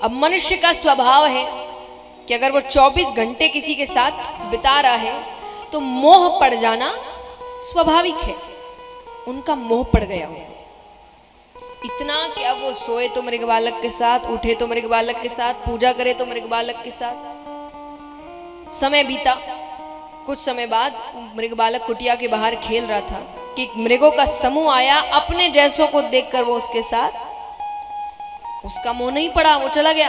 अब मनुष्य का स्वभाव है कि अगर वो 24 घंटे किसी के साथ बिता रहा है तो मोह पड़ जाना स्वाभाविक है। उनका मोह पड़ गया इतना कि अब वो सोए तो मृग बालक के साथ, उठे तो मृग बालक के साथ, पूजा करे तो मृग बालक के साथ। समय बीता, कुछ समय बाद मृग बालक कुटिया के बाहर खेल रहा था कि मृगों का समूह आया, अपने जैसों को देखकर वो उसके साथ, उसका मोह नहीं पड़ा, वो चला गया।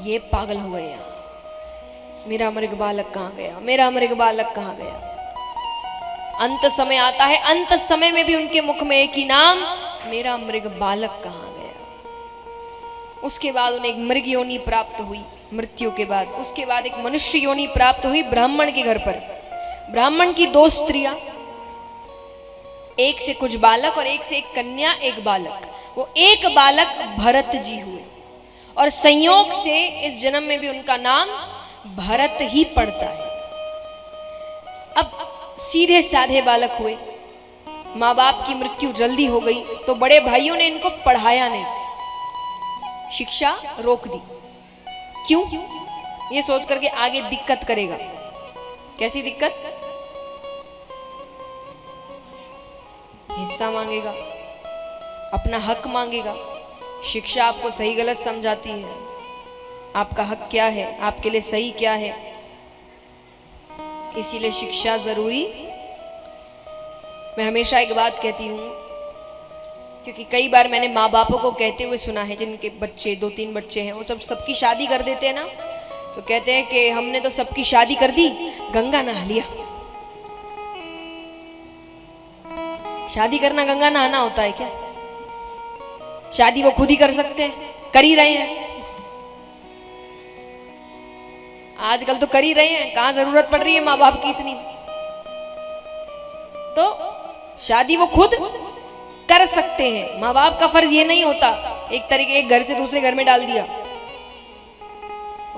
ये पागल हो गए, मेरा मृग बालक कहां गया, मेरा मृग बालक कहां गया। अंत समय आता है, अंत समय में भी उनके मुख में एक ही नाम, मेरा मृग बालक कहां गया। उसके बाद उन्हें एक मृग योनि प्राप्त हुई मृत्यु के बाद। उसके बाद एक मनुष्य योनि प्राप्त हुई ब्राह्मण के घर पर। ब्राह्मण की 2 स्त्रियां, एक से कुछ बालक और एक से एक कन्या, एक बालक। वो एक बालक भरत जी हुए और संयोग से इस जन्म में भी उनका नाम भरत ही पड़ता है। अब सीधे साधे बालक हुए, माँ बाप की मृत्यु जल्दी हो गई तो बड़े भाइयों ने इनको पढ़ाया नहीं, शिक्षा रोक दी। क्यों? ये सोच करके आगे दिक्कत करेगा। कैसी दिक्कत? हिस्सा मांगेगा, अपना हक मांगेगा। शिक्षा आपको सही गलत समझाती है, आपका हक क्या है, आपके लिए सही क्या है। इसीलिए शिक्षा जरूरी। मैं हमेशा एक बात कहती हूँ, क्योंकि कई बार मैंने माँ बापों को कहते हुए सुना है जिनके बच्चे 2-3 बच्चे हैं, वो सबकी शादी कर देते हैं ना, तो कहते हैं कि हमने तो सबकी शादी कर दी, गंगा नहा लिया। शादी करना गंगा नहाना होता है क्या? शादी वो खुद ही कर सकते हैं, कर ही रहे हैं। आजकल तो कर ही रहे हैं, कहां जरूरत पड़ रही है माँ बाप की इतनी। तो शादी वो खुद कर सकते हैं। माँ बाप का फर्ज ये नहीं होता एक तरीके एक घर से दूसरे घर में डाल दिया।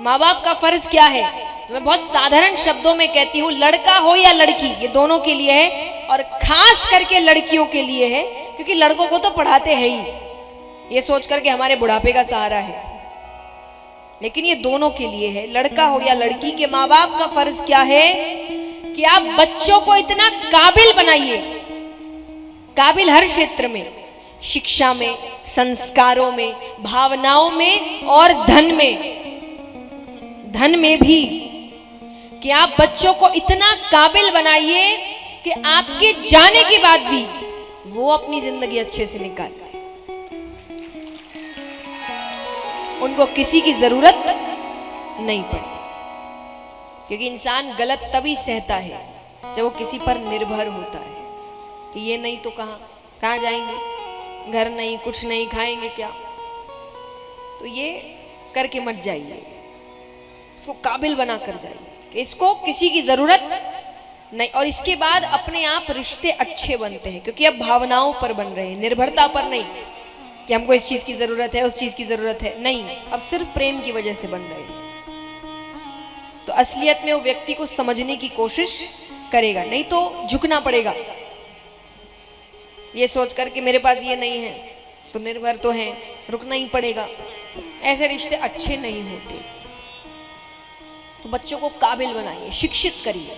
माँ बाप का फर्ज क्या है? मैं बहुत साधारण शब्दों में कहती हूँ, लड़का हो या लड़की, ये दोनों के लिए है, और खास करके लड़कियों के लिए है, क्योंकि लड़कों को तो पढ़ाते हैं ही, ये सोच करके हमारे बुढ़ापे का सहारा है। लेकिन ये दोनों के लिए है, लड़का हो या लड़की के माँ बाप का फर्ज क्या है कि आप बच्चों को इतना काबिल बनाइए, काबिल हर क्षेत्र में, शिक्षा में, संस्कारों में, भावनाओं में और धन में भी, कि आप बच्चों को इतना काबिल बनाइए कि आपके जाने के बाद भी वो अपनी जिंदगी अच्छे से निकाले। उनको किसी की जरूरत नहीं पड़े, क्योंकि इंसान गलत तभी सहता है जब वो किसी पर निर्भर होता है कि ये नहीं तो कहां जाएंगे, घर नहीं, कुछ नहीं, खाएंगे क्या। तो ये करके मत जाइए, इसको काबिल बना कर जाइए कि इसको किसी की जरूरत नहीं। और इसके बाद अपने आप रिश्ते अच्छे बनते हैं, क्योंकि अब भावनाओं पर बन रहे हैं, निर्भरता पर नहीं कि हमको इस चीज की जरूरत है, उस चीज की जरूरत है, नहीं, अब सिर्फ प्रेम की वजह से बन रहे हैं। तो असलियत में वो व्यक्ति को समझने की कोशिश करेगा, नहीं तो झुकना पड़ेगा, ये सोच कर कि मेरे पास ये नहीं है तो निर्भर तो है, रुकना ही पड़ेगा। ऐसे रिश्ते अच्छे नहीं होते। तो बच्चों को काबिल बनाइए, शिक्षित करिए।